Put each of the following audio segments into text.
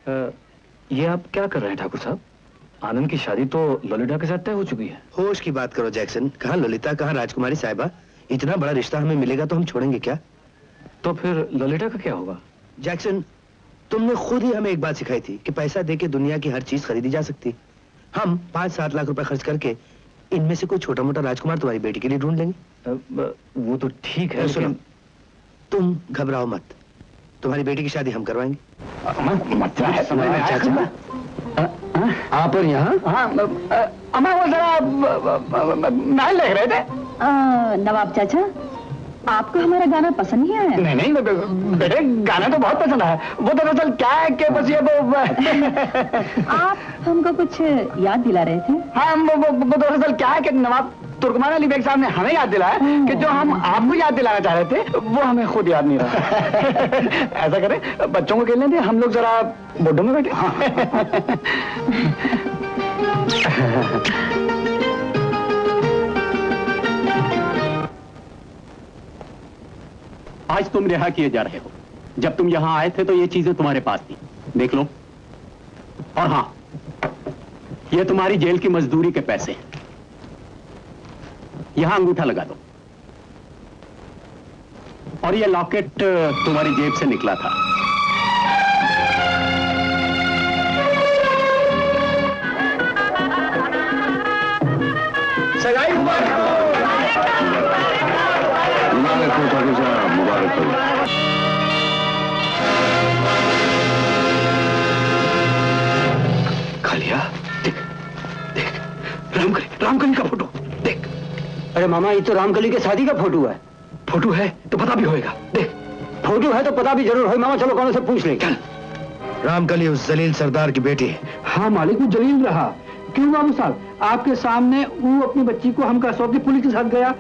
ये आप क्या कर रहे हैं ठाकुर साहब? आनंद की शादी तो ललिता के साथ तय हो चुकी है। होश की बात करो जैक्सन, कहाँ ललिता कहाँ राजकुमारी साहिबा। इतना बड़ा रिश्ता हमें मिलेगा तो हम छोड़ेंगे क्या? तो फिर ललिता का क्या होगा? जैक्सन, तुमने खुद ही हमें एक बात सिखाई थी कि पैसा देके दुनिया की हर चीज खरीदी जा सकती। हम 5-7 लाख रुपए खर्च करके इनमें से कोई छोटा मोटा राजकुमार तुम्हारी बेटी के लिए ढूंढ लेंगे। वो तो ठीक है, लेकिन तुम घबराओ मत, तुम्हारी बेटी की शादी हम करवाएंगे। आप और यहाँ? अम्मा वो जरा महल देख रहे थे। नवाब चाचा, आपको हमारा गाना पसंद नहीं आया? नहीं नहीं बेटे, गाना तो बहुत पसंद है। वो दरअसल क्या है कि बस ये वो आप हमको कुछ याद दिला रहे थे? हाँ, वो दरअसल क्या है कि नवाब तुर्कमान अली बेग साहब ने हमें याद दिलाया कि जो हम आपको याद दिलाना चाह रहे थे वो हमें खुद याद नहीं रहा। ऐसा करें, बच्चों को खेलने दें, हम लोग जरा बोर्डो में बैठे। आज तुम रिहा किए जा रहे हो। जब तुम यहां आए थे तो ये चीजें तुम्हारे पास थी, देख लो। और हां, ये तुम्हारी जेल की मजदूरी के पैसे हैं। यहां अंगूठा लगा दो। और ये लॉकेट तुम्हारी जेब से निकला था। सगाई मुबारक हो। मुबारक हो ठाकुर साहब, मुबारक हो। खालिया, देख देख, रामकली का फोटो देख। अरे मामा, ये तो रामकली के शादी का फोटो है। फोटो है तो पता भी होएगा, देख। फोटो है तो पता भी जरूर है मामा। चलो कौन से पूछ ले। चल। रामकली उस जलील सरदार की बेटी है। हाँ मालिक, वो जलील रहा। क्यों बाबू साहब, आपके सामने वो अपनी बच्ची को हमका सौंप के पुलिस के साथ गया,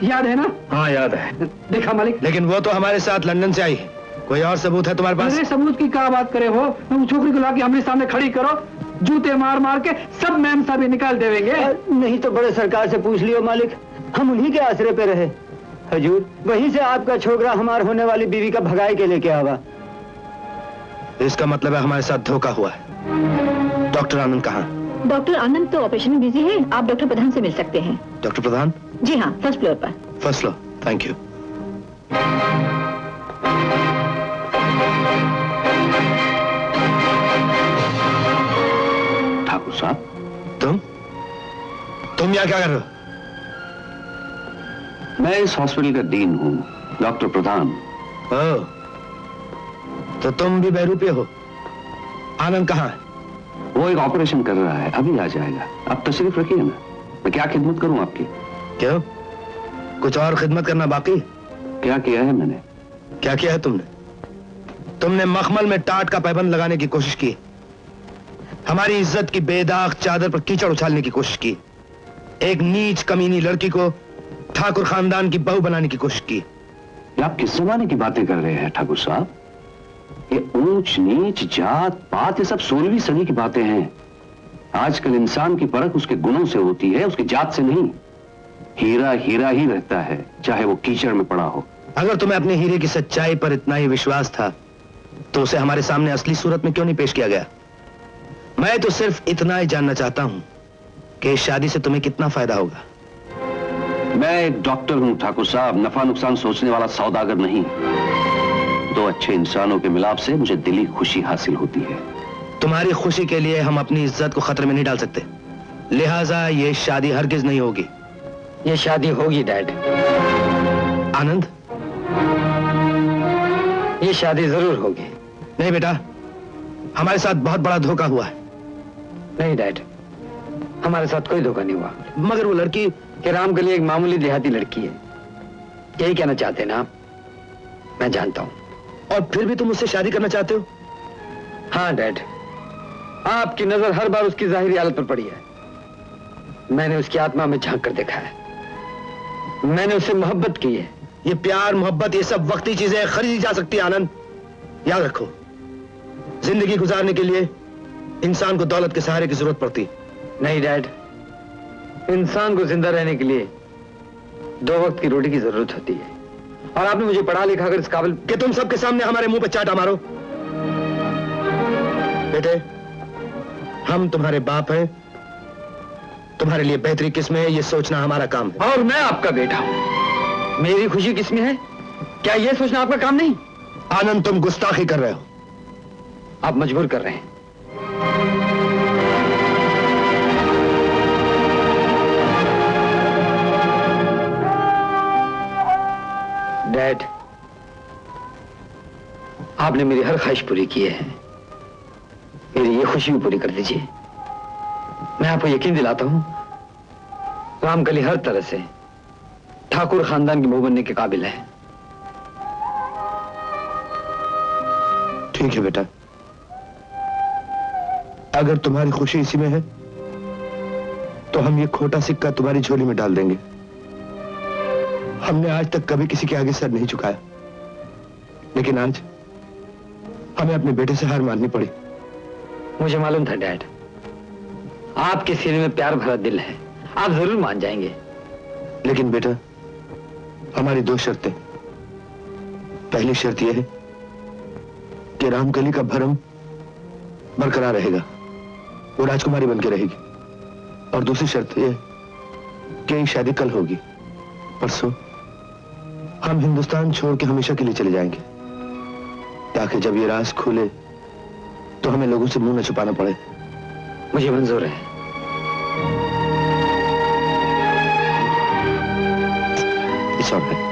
याद है ना? हाँ याद है। देखा मालिक। लेकिन वो तो हमारे साथ लंदन से आई है। कोई और सबूत है तुम्हारे पास? अरे सबूत की क्या बात करे हो? वो छोकरी को लाके हमने सामने खड़ी करो, जूते मार मार के सब मैम साहब निकाल देंगे। नहीं तो बड़े सरकार से पूछ लियो मालिक, हम उन्हीं के आसरे पे रहे। हजूर, वहीं से आपका छोकरा हमार होने वाली बीवी का भगाई के लेके आवा। इसका मतलब है हमारे साथ धोखा हुआ है। डॉक्टर आनंद कहाँ? डॉक्टर आनंद तो ऑपरेशन में बिजी है। आप डॉक्टर प्रधान से मिल सकते हैं। डॉक्टर प्रधान? जी हाँ, फर्स्ट फ्लोर पर। First floor, thank you. Thakur साहब, तुम यहाँ क्या कर रहे हो? मैं इस हॉस्पिटल का डीन हूँ, डॉक्टर प्रधान। ओह, तो तुम भी बहरूपे हो। आनंद कहाँ है? वो एक ऑपरेशन कर रहा है, अभी आ जाएगा। आप तशरीफ रखिए ना। मैं क्या खिदमत करूं आपकी? क्यों, कुछ और खिदमत करना बाकी? क्या किया है मैंने? क्या किया है तुमने? तुमने मखमल में टाट का पैबंद लगाने की कोशिश की, हमारी इज्जत की बेदाग चादर पर कीचड़ उछालने की कोशिश की, एक नीच कमीनी लड़की को ठाकुर खानदान की बहू बनाने की कोशिश की। ये आप किस जमाने की बातें कर रहे हैं ठाकुर साहब? ये ऊंच नीच जात पात ये सब 16वीं सदी की बातें हैं। आजकल इंसान की परख उसके गुणों से होती है, उसकी जात से नहीं। हीरा हीरा ही रहता है, चाहे वो कीचड़ में पड़ा हो। अगर तुम्हें अपने हीरे की सच्चाई पर इतना ही विश्वास था तो उसे हमारे सामने असली सूरत में क्यों नहीं पेश किया गया? मैं तो सिर्फ इतना ही जानना चाहता हूं कि इस शादी से तुम्हें कितना फायदा होगा। मैं एक डॉक्टर हूं ठाकुर साहब, नफा नुकसान सोचने वाला सौदागर नहीं। दो अच्छे इंसानों के मिलाप से मुझे दिली खुशी हासिल होती है। तुम्हारी खुशी के लिए हम अपनी इज्जत को खतरे में नहीं डाल सकते, लिहाजा ये शादी हरगिज नहीं होगी। ये शादी होगी डैड। आनंद, ये शादी जरूर होगी। नहीं बेटा, हमारे साथ बहुत बड़ा धोखा हुआ है। नहीं डैड, हमारे साथ कोई धोखा नहीं हुआ। मगर वो लड़की कि रामकली एक मामूली देहाती लड़की है, यही कहना चाहते हैं ना आप? मैं जानता हूं। और फिर भी तुम उससे शादी करना चाहते हो? हाँ डैड, आपकी नजर हर बार उसकी जाहिरी हालत पर पड़ी है। मैंने उसकी आत्मा में झांक कर देखा है, मैंने उससे मोहब्बत की है। ये प्यार मोहब्बत ये सब वक्ती चीजें, खरीदी जा सकती है आनंद। याद रखो, जिंदगी गुजारने के लिए इंसान को दौलत के सहारे की जरूरत पड़ती। नहीं डैड, इंसान को जिंदा रहने के लिए 2 वक्त की रोटी की जरूरत होती है। और आपने मुझे पढ़ा लिखा कर इस काबिल कि तुम सबके सामने हमारे मुंह पर चाटा मारो। बेटे, हम तुम्हारे बाप हैं, तुम्हारे लिए बेहतरी किसमें है ये सोचना हमारा काम है। और मैं आपका बेटा हूं, मेरी खुशी किसमें है क्या ये सोचना आपका काम नहीं? आनंद, तुम गुस्ताखी कर रहे हो। आप मजबूर कर रहे हैं। डैड, आपने मेरी हर ख्वाहिश पूरी की है, मेरी ये खुशी भी पूरी कर दीजिए। मैं आपको यकीन दिलाता हूं, रामकली हर तरह से ठाकुर खानदान की बहू बनने के काबिल है। ठीक है बेटा, अगर तुम्हारी खुशी इसी में है तो हम ये खोटा सिक्का तुम्हारी झोली में डाल देंगे। हमने आज तक कभी किसी के आगे सर नहीं झुकाया, लेकिन आज हमें अपने बेटे से हार माननी पड़ी। मुझे मालूम था डैड, आपके सीने में प्यार भरा दिल है, आप जरूर मान जाएंगे। लेकिन बेटा, हमारी दो शर्तें। पहली शर्त यह है कि रामकली का भरम बरकरार रहेगा, वो राजकुमारी बनके रहेगी। और दूसरी शर्त यह कि ये शादी कल होगी, परसों हम हिंदुस्तान छोड़ के हमेशा के लिए चले जाएंगे, ताकि जब ये राज खुले तो हमें लोगों से मुंह न छुपाना पड़े। मुझे मंजूर है। It's alright.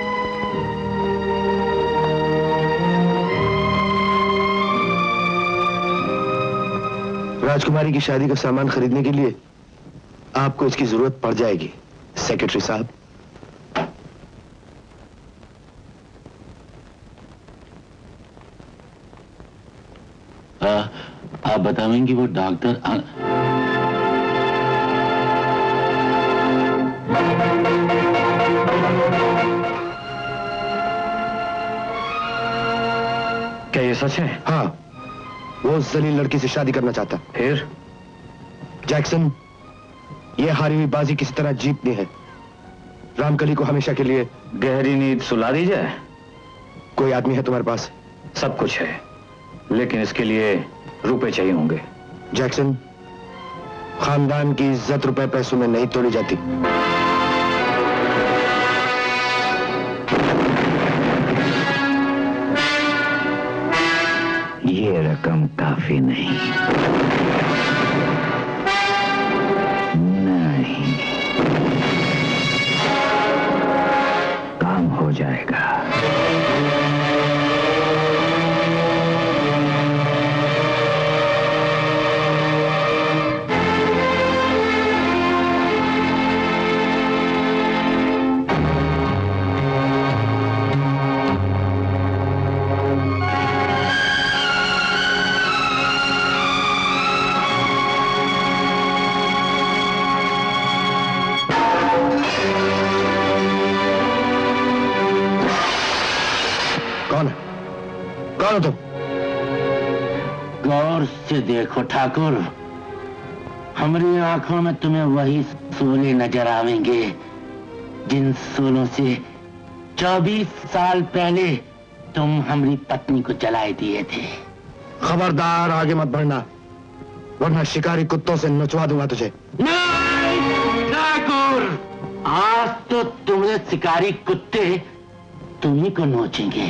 राजकुमारी की शादी का सामान खरीदने के लिए आपको इसकी जरूरत पड़ जाएगी, सेक्रेटरी साहब। आप बतावेंगे वो डॉक्टर क्या ये सच है? हाँ, वो उस जलील लड़की से शादी करना चाहता। फिर जैक्सन, ये हारी हुई बाजी किसी तरह जीतनी है। रामकली को हमेशा के लिए गहरी नींद सुला दी जाए। कोई आदमी है तुम्हारे पास? सब कुछ है, लेकिन इसके लिए रुपए चाहिए होंगे। जैक्सन, खानदान की इज्जत रुपए पैसों में नहीं तोड़ी जाती। ये रकम काफी नहीं। नहीं, काम हो जाएगा। कौन है? कौन हो तुम? गौर से देखो ठाकुर, हमारी आंखों में तुम्हें वही सोले नजर आवेंगे जिन सोलों से 24 साल पहले तुम हमारी पत्नी को जलाए दिए थे। खबरदार, आगे मत बढ़ना, वरना शिकारी कुत्तों से नचवा दूंगा तुझे। नहीं ठाकुर, आज तो तुम्हें शिकारी कुत्ते तुम्ही को नोचेंगे।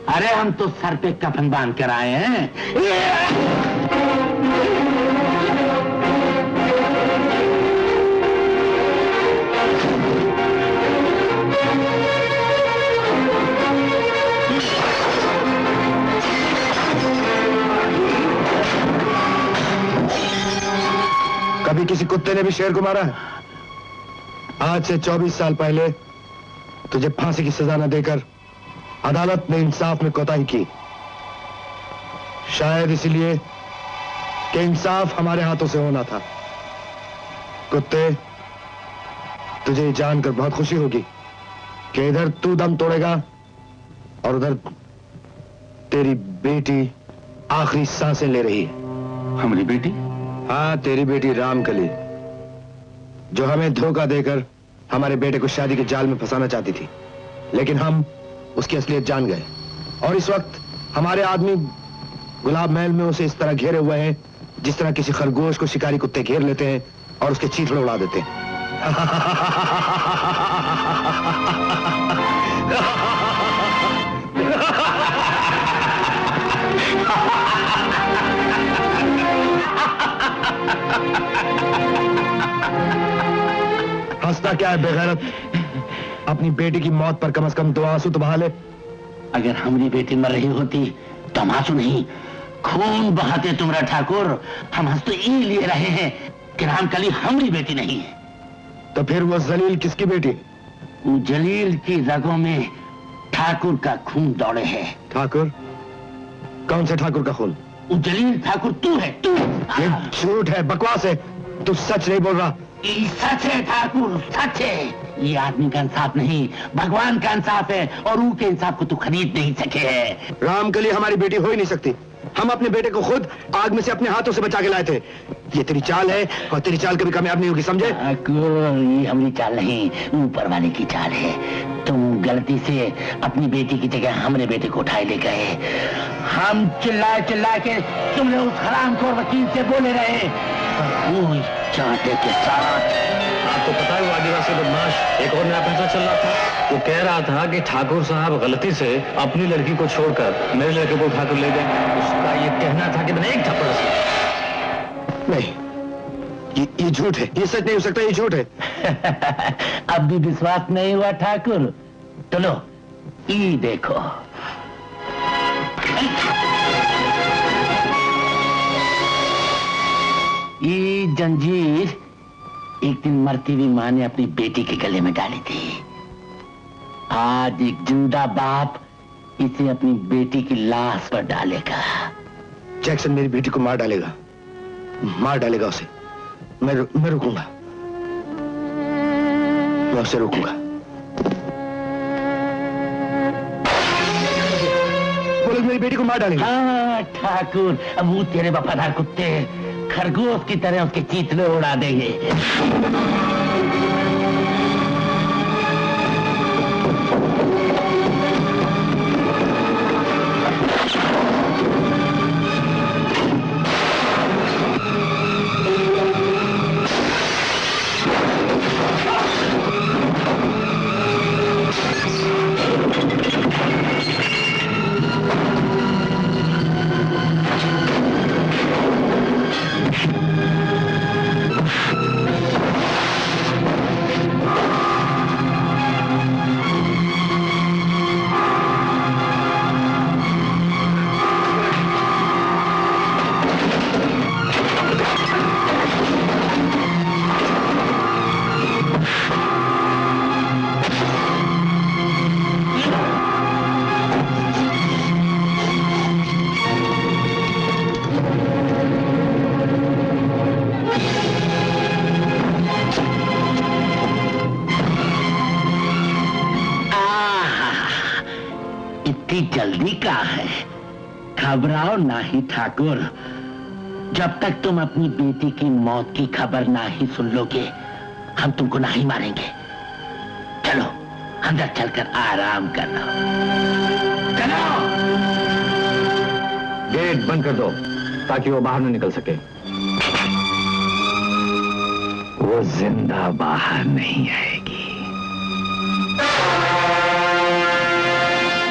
अरे हम तो सर पे कफन बांध कर आए हैं। कभी किसी कुत्ते ने भी शेर को मारा है? आज से 24 साल पहले तुझे फांसी की सजा न देकर अदालत ने इंसाफ में कोताही की, शायद इसलिए कि इंसाफ हमारे हाथों से होना था। कुत्ते, तुझे ये जानकर बहुत खुशी होगी कि इधर तू दम तोड़ेगा और उधर तेरी बेटी आखिरी सांसें ले रही है। हमारी बेटी? हाँ, तेरी बेटी रामकली, जो हमें धोखा देकर हमारे बेटे को शादी के जाल में फंसाना चाहती थी, लेकिन हम उसकी असलियत जान गए और इस वक्त हमारे आदमी गुलाब महल में उसे इस तरह घेरे हुए हैं जिस तरह किसी खरगोश को शिकारी कुत्ते घेर लेते हैं और उसके चीथड़े उड़ा देते हैं। हंसता क्या है बेगैरत? अपनी बेटी की मौत पर कम से कम 2 आंसू तो बहा ले। अगर हमारी बेटी मर रही होती तो हम आंसू नहीं खून बहाते तुम्हारा ठाकुर। हम हंस तो ये लिए रहे हैं कि रामकली हमारी बेटी नहीं है। तो फिर वो जलील किसकी बेटी? वो जलील की रगों में ठाकुर का खून दौड़े है। ठाकुर? कौन से ठाकुर का खून? वो जलील ठाकुर तू है, तू। ये झूठ है, बकवास है, तू सच नहीं बोल रहा। ये सच है ठाकुर, सच है। ये आदमी का इंसाफ नहीं भगवान का इंसाफ है और उनके इंसाफ को तू खरीद नहीं सके है। रामकली हमारी बेटी हो ही नहीं सकती। हम अपने बेटे को खुद आग में से अपने हाथों से बचा के लाए थे। ये तेरी चाल है और तेरी चाल कभी कामयाब नहीं होगी, समझे? ठाकुर ये हमारी चाल नहीं ऊपर वाले की चाल है। तुम गलती से अपनी बेटी की जगह हमारे बेटे को उठाए ले गए। हम चिल्ला चिल्ला के तुमने उस हरामखोर वकील से बोले रहे वो चाहते के साथ। आपको पता है वो आदिवासी बदमाश एक और नया पैसा चल रहा था। वो कह रहा था कि ठाकुर साहब गलती से अपनी लड़की को छोड़कर मेरे लड़के को उठाकर ले गए। उसका ये कहना था कि मैंने एक थप्पड़ से। नहीं, ये झूठ है, ये सच नहीं हो सकता, ये झूठ है। अब भी विश्वास नहीं हुआ ठाकुर? चलो ये देखो। ये जंजीर एक दिन मरती हुई मां ने अपनी बेटी के गले में डाली थी। आज एक जिंदा बाप इसे अपनी बेटी की लाश पर डालेगा। जैक्सन मेरी बेटी को मार डालेगा उसे। मैं रुकूंगा, मैं उसे रोकूंगा। बोलो मेरी बेटी को मार डालेगा। हाँ ठाकुर, अब वो तेरे वफादार कुत्ते खरगोश की तरह उसके चीथड़े उड़ा देंगे। जल्दी कहाँ है? घबराओ नहीं ठाकुर, जब तक तुम अपनी बेटी की मौत की खबर नहीं सुन लोगे हम तुमको नहीं मारेंगे। चलो अंदर चलकर आराम कर लो। चलो। गेट बंद कर दो ताकि वो बाहर न निकल सके। वो जिंदा बाहर नहीं आएगी।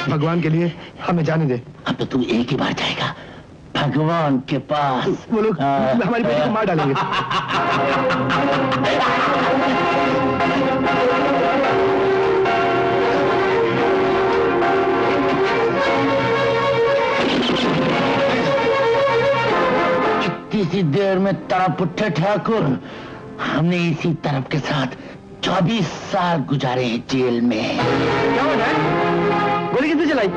भगवान के लिए हमें जाने दे। अब तो तू एक ही बार जाएगा भगवान के पास। वो लोग हमारी बेटी को मार डालेंगे। इतनी सी देर में तरफ उठे ठाकुर। हमने इसी तरफ के साथ 24 साल गुजारे हैं जेल में। क्या हो रहा है? गोली किसने चलाई?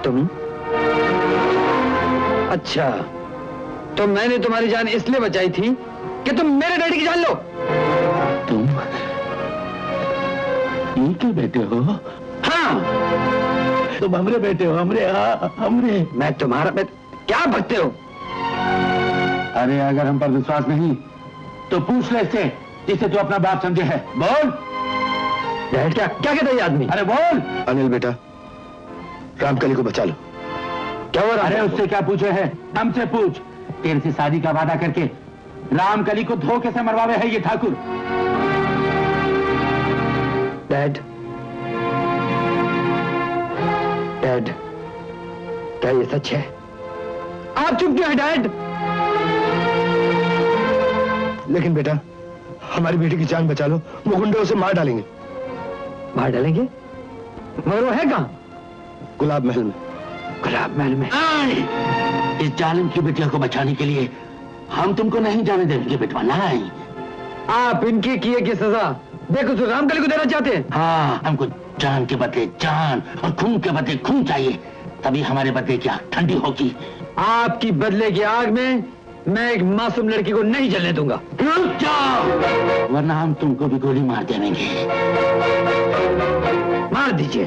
तुम? अच्छा, तो मैंने तुम्हारी जान इसलिए बचाई थी कि तुम मेरे डैडी की जान लो। तुम इनके बेटे हो? हाँ, तुम हमरे बेटे हो। हमरे। मैं तुम्हारा क्या भगते हो? अरे अगर हम पर विश्वास नहीं तो पूछ ले इससे जिसे तू अपना बाप समझे है। बोल। डैड क्या क्या कहता है ये आदमी? अरे बोल। अनिल बेटा, रामकली को बचा लो। क्या हो रहा अरे उससे क्या पूछे है, हमसे पूछ। तेरे से शादी का वादा करके रामकली को धोखे से मरवावे है ये ठाकुर। डैड, डैड, क्या ये सच है? आप चुप क्यों हैं डैड? लेकिन बेटा, हमारी बेटी की जान बचा लो, वो गुंडे उसे मार डालेंगे। मार डालेंगे? मगर वो है कहाँ? गुलाब महल में। गुलाब महल में? नहीं, इस जालिम की बेटियों को बचाने के लिए हम तुमको नहीं जाने देंगे बेटवा, नहीं। आप इनकी किए की सजा देखो तो रामकली को देना चाहते हैं? हाँ, हमको जान के बदले जान और खून के बदले खून चाहिए, तभी हमारे बदले की आग ठंडी होगी। आपकी बदले की आग में मैं एक मासूम लड़की को नहीं जलने दूंगा। रुक जाओ, वरना हम तुमको भी गोली मार देंगे। मार दीजिए,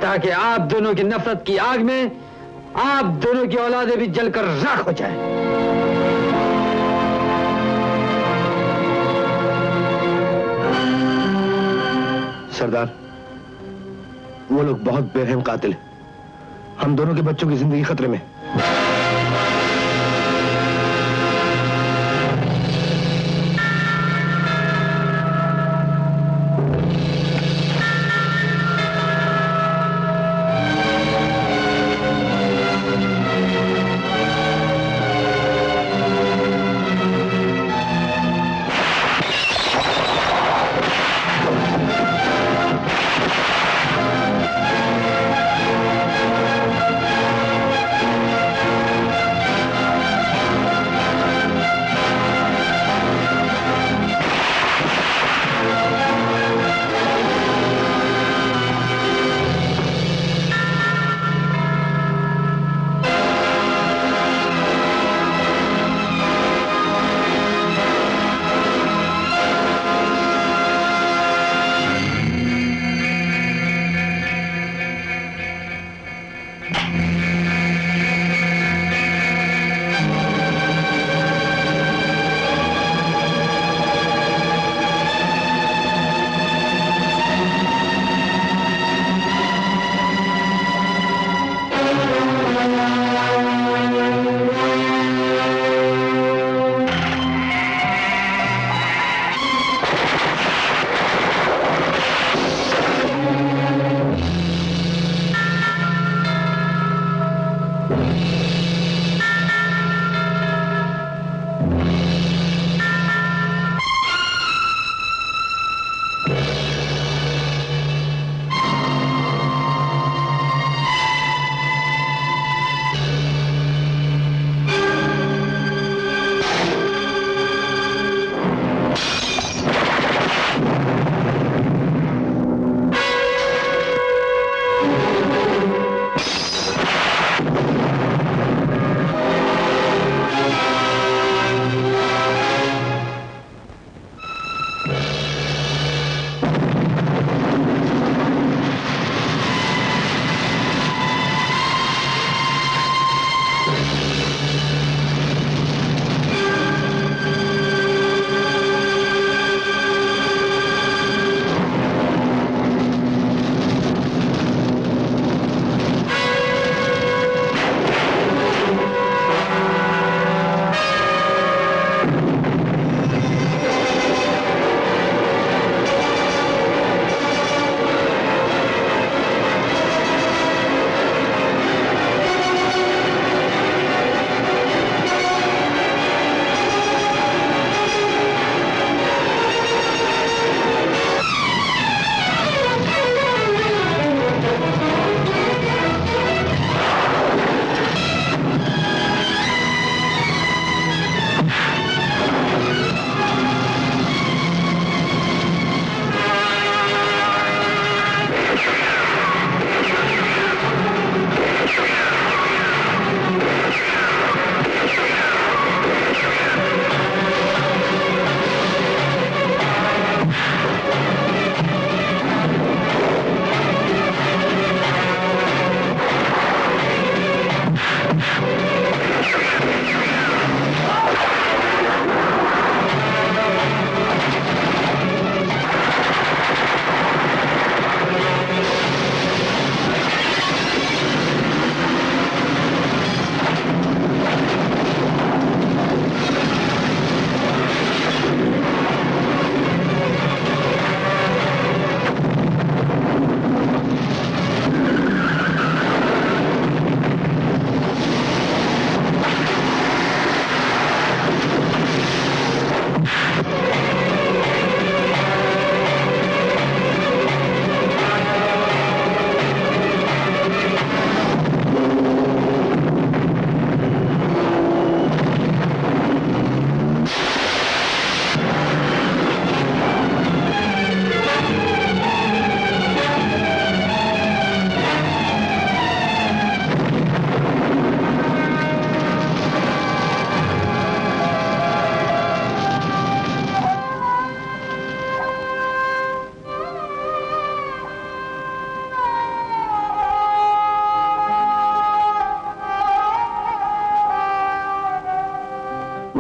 ताकि आप दोनों की नफरत की आग में आप दोनों की औलादें भी जलकर राख हो जाए। सरदार, वो लोग बहुत बेरहम कातिल हैं। हम दोनों के बच्चों की जिंदगी खतरे में।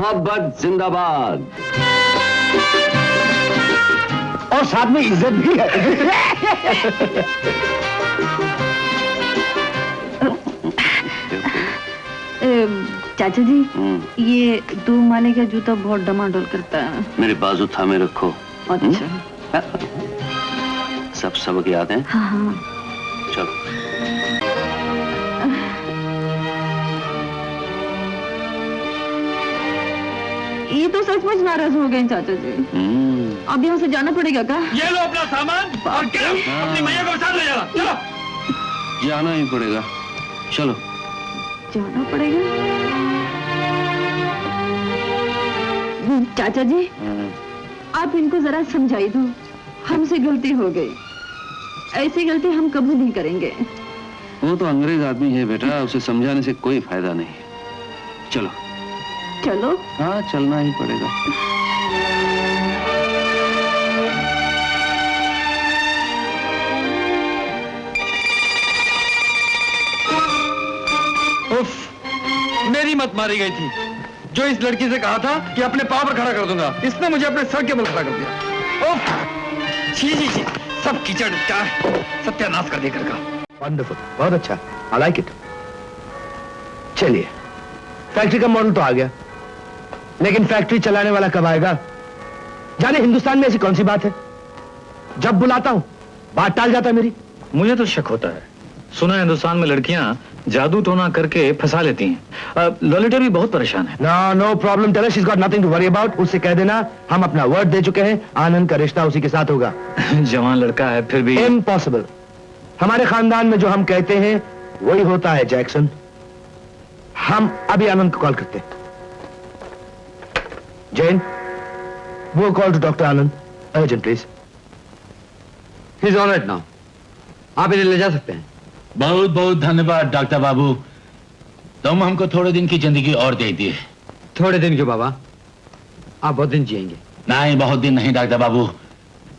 मोहब्बत जिंदाबाद। और साथ में इज्जत भी है। चाचा जी, ये 2 माले का जूता बहुत डमाडोल करता है। मेरे बाजू थामे रखो। अच्छा। सब सबक याद है? हाँ हाँ। चलो। ये तो सचमुच नाराज हो गए चाचा जी। अब यहाँ से जाना पड़ेगा क्या? ये लो अपना सामान और क्या अपनी मैया को साथ ले जाना। चलो। जाना ही पड़ेगा, चलो। जाना पड़ेगा। चाचा जी, आप इनको जरा समझाई दो, हमसे गलती हो गई, ऐसी गलती हम कभी नहीं करेंगे। वो तो अंग्रेज आदमी है बेटा, उसे समझाने से कोई फायदा नहीं। चलो। चलो। हाँ, चलना ही पड़ेगा। उफ, मेरी मत मारी गई थी। जो इस लड़की से कहा था कि अपने पाँव पर खड़ा कर दूंगा, इसने मुझे अपने सर के बल खड़ा कर दिया। उफ, छी छी छी, सब कीचड़ क्या सत्यानाश कर देकर का। वंडरफुल, बहुत अच्छा, आई लाइक इट। चलिए, फैक्ट्री का मॉडल तो आ गया, लेकिन फैक्ट्री चलाने वाला कब आएगा? जाने हिंदुस्तान में ऐसी कौन सी बात है, जब बुलाता हूं बात टाल जाता है मेरी। मुझे तो शक होता है, सुना है हिंदुस्तान में लड़कियां जादू टोना करके फंसा लेती हैं। ललिता भी बहुत परेशान है। No problem, tell her she is got nothing to worry about. उससे कह देना हम अपना वर्ड दे चुके हैं, आनंद का रिश्ता उसी के साथ होगा। जवान लड़का है फिर भी। इम्पॉसिबल, हमारे खानदान में जो हम कहते हैं वही होता है जैक्सन। हम अभी आनंद को कॉल करते हैं। जैन, वो call to doctor Anand, urgent please. He is alright now, आप इन्हें ले जा सकते हैं। बहुत बहुत धन्यवाद डॉक्टर बाबू, तुम हमको थोड़े दिन की जिंदगी और दे दिए। थोड़े दिन क्यों बाबा, आप बहुत दिन जिएंगे। नहीं, बहुत दिन नहीं डॉक्टर बाबू,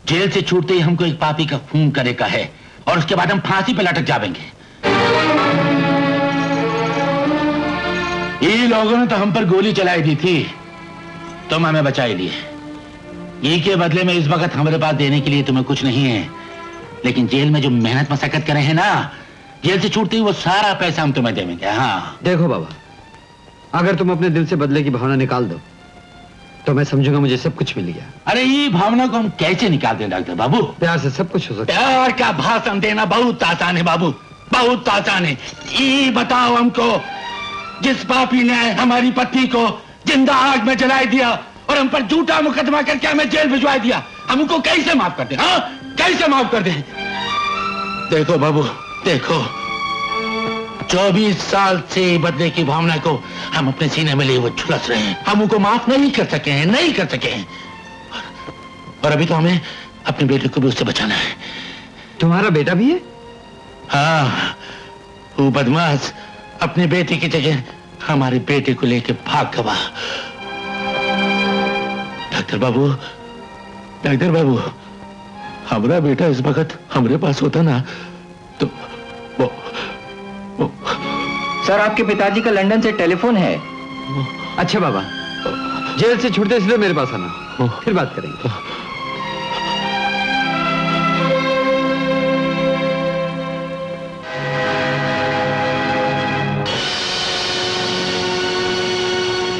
जेल से छूटते ही हमको एक पापी का खून करे का है और उसके बाद हम फांसी पे लटक जाएंगे। ये लोगों ने तो हम पर गोली चलाई दी थी, तुम हमें बचाई लिए। ये के बदले में इस वक्त हमारे पास देने के लिए तुम्हें कुछ नहीं है, लेकिन जेल में जो मेहनत मशक्कत करे हैं ना, जेल से छूटते ही वो सारा पैसा हम तुम्हें देंगे। हाँ देखो बाबा, अगर तुम अपने दिल से बदले की भावना निकाल दो तो मैं समझूंगा मुझे सब कुछ मिल गया। अरे ये भावना को हम कैसे निकालते हैं डॉक्टर बाबू? प्यार से सब कुछ हो सकता है। प्यार का भाषण देना बहुत आसान है बाबू, बहुत आसान है। ये बताओ हमको, जिस पापी ने हमारी पत्नी को जिंदा आग में जला दिया और हम पर झूठा मुकदमा करके हमें जेल भिजवा दिया, हमको कैसे माफ कर दे? हाँ, कैसे माफ कर दे? देखो बाबू, देखो 24 साल से बदले की भावना को हम अपने सीने में लिए वो झुलस रहे हैं, हम उनको माफ नहीं कर सके हैं, नहीं कर सके हैं। और अभी तो हमें अपने बेटे को भी उससे बचाना है। तुम्हारा बेटा भी है? हाँ, वो बदमाश अपने बेटे की जगह हमारे बेटे को लेके भाग गया। डॉक्टर बाबू, डॉक्टर बाबू, हमारा बेटा इस वक्त हमारे पास होता ना तो वो सर, आपके पिताजी का लंदन से टेलीफोन है। अच्छा बाबा, जेल से छूटते सीधे मेरे पास आना, फिर बात करेंगे।